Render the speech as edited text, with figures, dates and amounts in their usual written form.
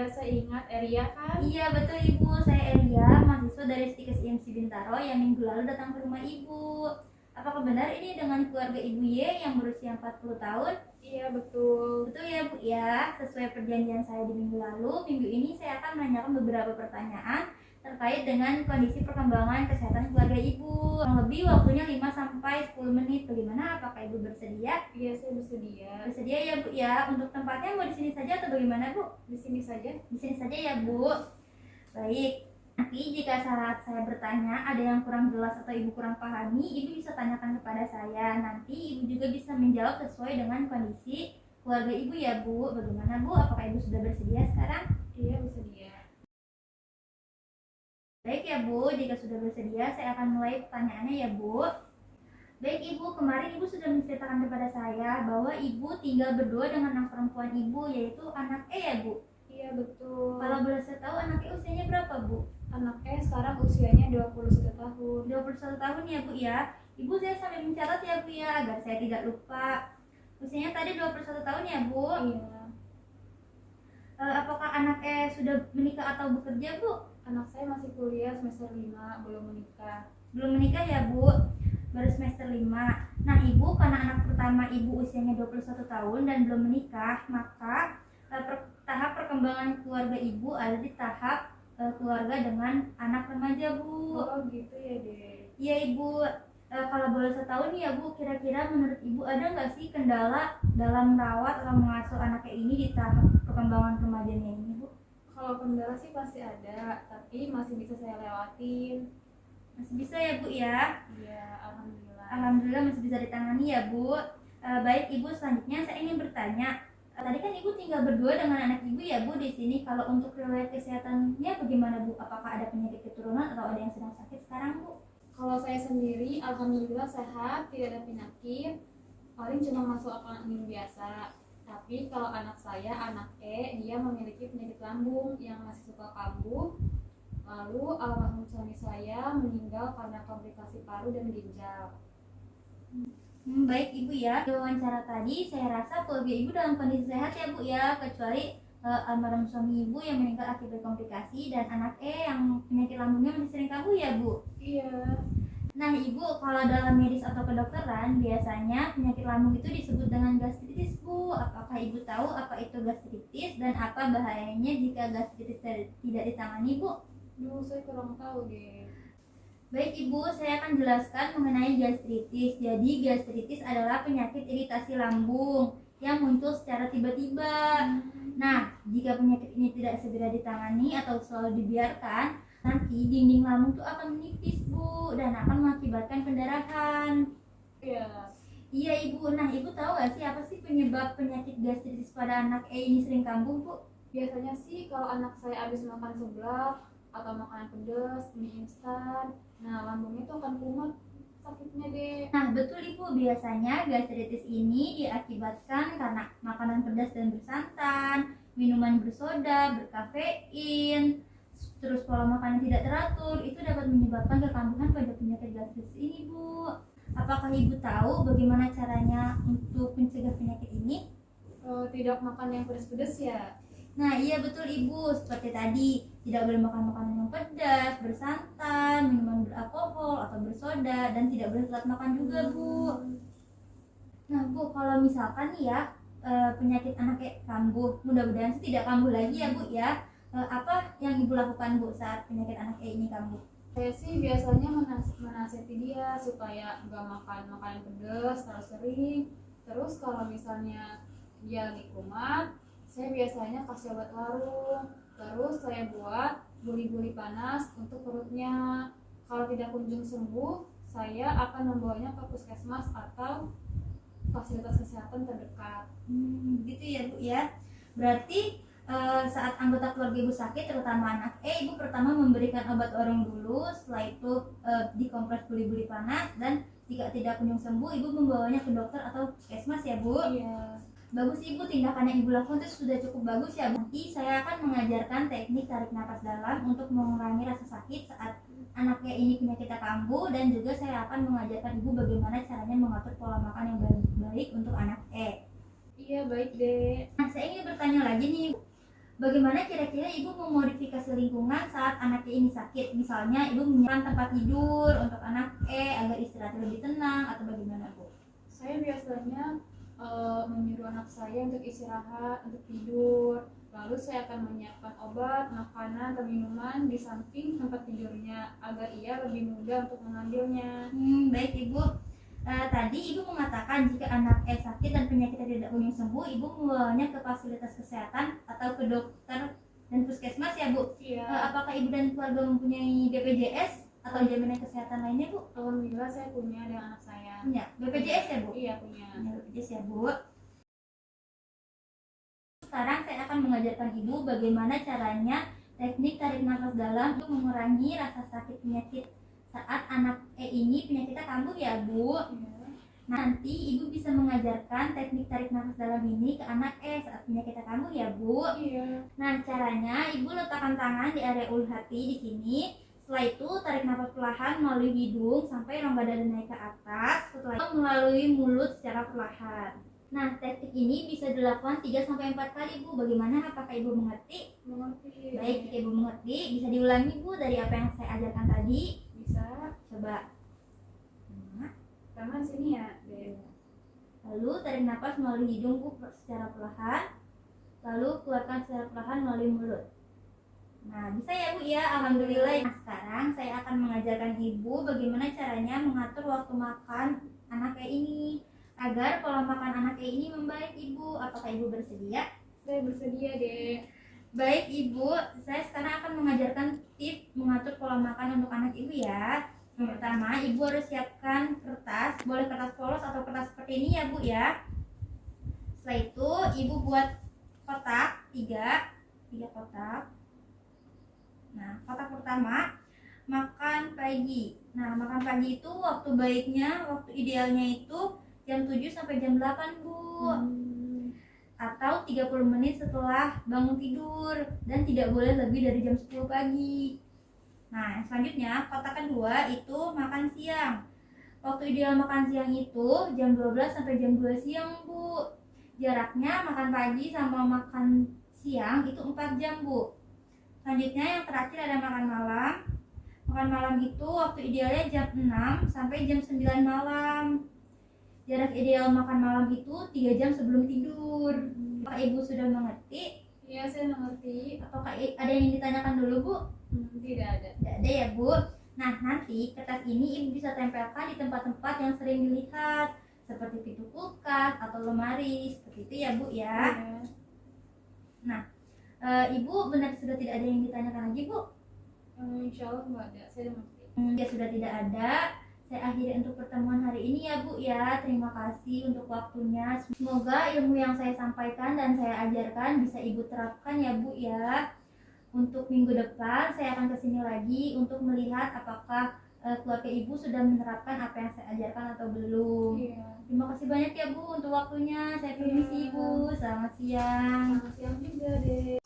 iya saya ingat Eria kan? Iya betul Ibu, saya Eria, mahasiswa dari STIKES IMC Bintaro yang minggu lalu datang ke rumah Ibu. Apakah benar ini dengan keluarga Ibu Y yang berusia 40 tahun? Iya betul. Betul ya Bu ya, sesuai perjanjian saya di minggu lalu, minggu ini saya akan menanyakan beberapa pertanyaan terkait dengan kondisi perkembangan kesehatan keluarga Ibu. Kurang lebih waktunya 5-10 menit. Bagaimana? Apakah Ibu bersedia? Iya saya bersedia. Bersedia ya Bu ya. Untuk tempatnya mau di sini saja atau bagaimana Bu? Di sini saja. Di sini saja ya Bu. Baik. Nanti jika saat saya bertanya ada yang kurang jelas atau Ibu kurang pahami, Ibu bisa tanyakan kepada saya. Nanti Ibu juga bisa menjawab sesuai dengan kondisi keluarga Ibu ya Bu. Bagaimana Bu? Apakah Ibu sudah bersedia sekarang? Iya bersedia. Baik ya Bu, jika sudah bersedia saya akan mulai pertanyaannya ya Bu. Baik Ibu, kemarin Ibu sudah menceritakan kepada saya bahwa Ibu tinggal berdua dengan anak perempuan Ibu, yaitu anak E ya Bu? Iya betul. Kalau boleh saya tahu anak E usianya berapa Bu? Anak sekarang usianya 21 tahun. 21 tahun ya Bu ya. Ibu saya sampai mencatat ya Bu ya, agar saya tidak lupa. Usianya tadi 21 tahun ya Bu? Iya. Apakah anak E sudah menikah atau bekerja Bu? Anak saya masih kuliah semester 5, belum menikah. Belum menikah ya Bu? Baru semester 5. Nah Ibu, karena anak pertama Ibu usianya 21 tahun dan belum menikah, maka tahap perkembangan keluarga Ibu ada di tahap keluarga dengan anak remaja Bu. Oh gitu ya Dek. Iya Ibu. Kalau boleh saya tahu nih ya Bu, kira-kira menurut Ibu ada nggak sih kendala dalam merawat atau mengasuh anaknya ini di tahap perkembangan remajanya ini Bu? Kalau kendala sih pasti ada, tapi masih bisa saya lewatin. Masih bisa ya Bu ya? Iya, alhamdulillah. Alhamdulillah masih bisa ditangani ya Bu. Baik Ibu, selanjutnya saya ingin bertanya. Tadi kan Ibu tinggal berdua dengan anak Ibu ya Bu di sini. Kalau untuk riwayat kesehatannya bagaimana Bu? Apakah ada penyakit keturunan atau ada yang sedang sakit sekarang Bu? Kalau saya sendiri, alhamdulillah sehat, tidak ada penyakit. Paling cuma masuk akal angin biasa. Tapi kalau anak saya, anak dia memiliki penyakit lambung yang masih suka kambuh. Lalu almarhum suami saya meninggal karena komplikasi paru dan ginjal. Baik Ibu ya. Di wawancara tadi saya rasa keluarga Ibu dalam kondisi sehat ya Bu ya, kecuali almarhum suami Ibu yang meninggal akibat komplikasi dan anak yang penyakit lambungnya masih sering kambuh ya Bu. Iya. Nah Ibu, kalau dalam medis atau kedokteran biasanya penyakit lambung itu disebut dengan gastritis Bu. Apakah Ibu tahu apa itu gastritis dan apa bahayanya jika gastritis tidak ditangani Bu? Duh, saya kurang tahu deh. Baik Ibu, saya akan jelaskan mengenai gastritis. Jadi gastritis adalah penyakit iritasi lambung yang muncul secara tiba-tiba. Nah, jika penyakit ini tidak segera ditangani atau selalu dibiarkan, nanti dinding lambung itu akan menipis Bu dan akan mengakibatkan pendarahan. Iya. Iya Ibu, nah Ibu tahu gak sih apa sih penyebab penyakit gastritis pada anak ini sering kambuh Bu? Biasanya sih kalau anak saya habis makan seblak atau makanan pedas, mie instan, nah lambungnya tuh akan kumat sakitnya deh. Nah betul Ibu, biasanya gastritis ini diakibatkan karena makanan pedas dan bersantan, minuman bersoda, berkafein, terus pola makan yang tidak teratur, itu dapat menyebabkan kekambuhan pada penyakit gastritis ini Bu. Apakah Ibu tahu bagaimana caranya untuk mencegah penyakit ini? Tidak makan yang pedas-pedas ya. Nah iya betul Ibu, seperti tadi tidak boleh makan makanan yang pedas, bersantan, minuman beralkohol atau bersoda, dan tidak boleh telat makan juga Bu. Nah Bu, kalau misalkan nih ya penyakit anaknya kambuh, mudah-mudahan sih tidak kambuh lagi ya Bu ya. Apa yang Ibu lakukan Bu saat penyakit anak ini kambuh? Saya sih biasanya menasihati dia supaya nggak makan makanan pedas terlalu sering. Terus kalau misalnya dia lagi kumat, saya biasanya kasih obat warung. Terus saya buat guli-guli panas untuk perutnya. Kalau tidak kunjung sembuh, saya akan membawanya ke puskesmas atau fasilitas kesehatan terdekat. Gitu ya Bu ya. Berarti saat anggota keluarga Ibu sakit, terutama anak Ibu pertama memberikan obat warung dulu, setelah itu dikompres guli-guli panas, dan jika tidak kunjung sembuh, Ibu membawanya ke dokter atau puskesmas ya Bu? Iya. Bagus Ibu, tindakan yang Ibu lakukan itu sudah cukup bagus ya Bu. Nanti saya akan mengajarkan teknik tarik nafas dalam untuk mengurangi rasa sakit saat anaknya ini penyakit kambuh, dan juga saya akan mengajarkan Ibu bagaimana caranya mengatur pola makan yang baik untuk anak Iya baik deh. Nah saya ingin bertanya lagi nih, bagaimana kira-kira ibu memodifikasi lingkungan saat anaknya ini sakit? Misalnya ibu menyiapkan tempat tidur untuk anak agar istirahat lebih tenang atau bagaimana Bu? Saya biasanya menyuruh anak saya untuk istirahat, untuk tidur. Lalu saya akan menyiapkan obat, makanan, atau minuman di samping tempat tidurnya agar ia lebih mudah untuk mengambilnya. Baik Ibu. Tadi Ibu mengatakan jika anak sakit dan penyakitnya tidak kunjung sembuh, Ibu membawanya ke fasilitas kesehatan atau ke dokter dan puskesmas ya Bu? Iya. Apakah Ibu dan keluarga mempunyai BPJS atau jaminan kesehatan lainnya Bu? Alhamdulillah saya punya dengan anak saya. Punya BPJS ya Bu? Iya punya. Punya BPJS ya Bu. Sekarang saya akan mengajarkan Ibu bagaimana caranya teknik tarik nafas dalam untuk mengurangi rasa sakit penyakit saat anak ini penyakitnya kambuh ya Bu. Iya. Nanti Ibu bisa mengajarkan teknik tarik nafas dalam ini ke anak saat penyakitnya kambuh ya Bu. Iya. Nah caranya Ibu letakkan tangan di area ulu hati di sini. Setelah itu tarik nafas perlahan melalui hidung sampai rongga dada naik ke atas. Setelah itu melalui mulut secara perlahan. Nah teknik ini bisa dilakukan 3-4 kali Bu. Bagaimana? Apakah Ibu mengerti? Mengerti. Baik, jika Ibu mengerti bisa diulangi Bu dari apa yang saya ajarkan tadi. Bisa. Coba. Nah, Tangan sini ya. lalu tarik nafas melalui hidung Bu secara perlahan. Lalu keluarkan secara perlahan melalui mulut. Nah bisa ya Bu ya, alhamdulillah. Nah, sekarang saya akan mengajarkan Ibu bagaimana caranya mengatur waktu makan anak ini agar pola makan anak ini membaik Ibu. Apakah Ibu bersedia? Saya bersedia deh. Baik Ibu, saya sekarang akan mengajarkan tips mengatur pola makan untuk anak Ibu ya. Yang pertama, Ibu harus siapkan kertas, boleh kertas polos atau kertas seperti ini ya Bu ya. Setelah itu Ibu buat kotak, 3 kotak. Nah, kotak pertama makan pagi. Nah, makan pagi itu waktu baiknya, waktu idealnya itu jam 7 sampai jam 8 Bu. Atau 30 menit setelah bangun tidur dan tidak boleh lebih dari jam 10 pagi. Nah, selanjutnya kotak kedua itu makan siang. Waktu ideal makan siang itu jam 12 sampai jam 2 siang Bu. Jaraknya makan pagi sama makan siang itu 4 jam Bu. Selanjutnya yang terakhir ada makan malam. Makan malam itu waktu idealnya jam 6 sampai jam 9 malam. Jarak ideal makan malam itu 3 jam sebelum tidur. Apakah Ibu sudah mengerti? Iya saya mengerti. Apakah ada yang ditanyakan dulu Bu? Tidak ada. Tidak ada ya Bu. Nah nanti kertas ini Ibu bisa tempelkan di tempat-tempat yang sering dilihat seperti pintu kulkas atau lemari seperti itu ya Bu ya. Iya. Nah Ibu benar sudah tidak ada yang ditanyakan lagi Bu? Insya Allah nggak ada. Saya mengerti. Ya sudah tidak ada. Saya akhiri untuk pertemuan hari ini ya Bu ya. Terima kasih untuk waktunya. Semoga ilmu yang saya sampaikan dan saya ajarkan bisa Ibu terapkan ya Bu ya. Untuk minggu depan saya akan kesini lagi untuk melihat apakah keluarga Ibu sudah menerapkan apa yang saya ajarkan atau belum. Iya. Terima kasih banyak ya Bu untuk waktunya. Saya permisi Ibu. Selamat siang. Selamat siang juga deh.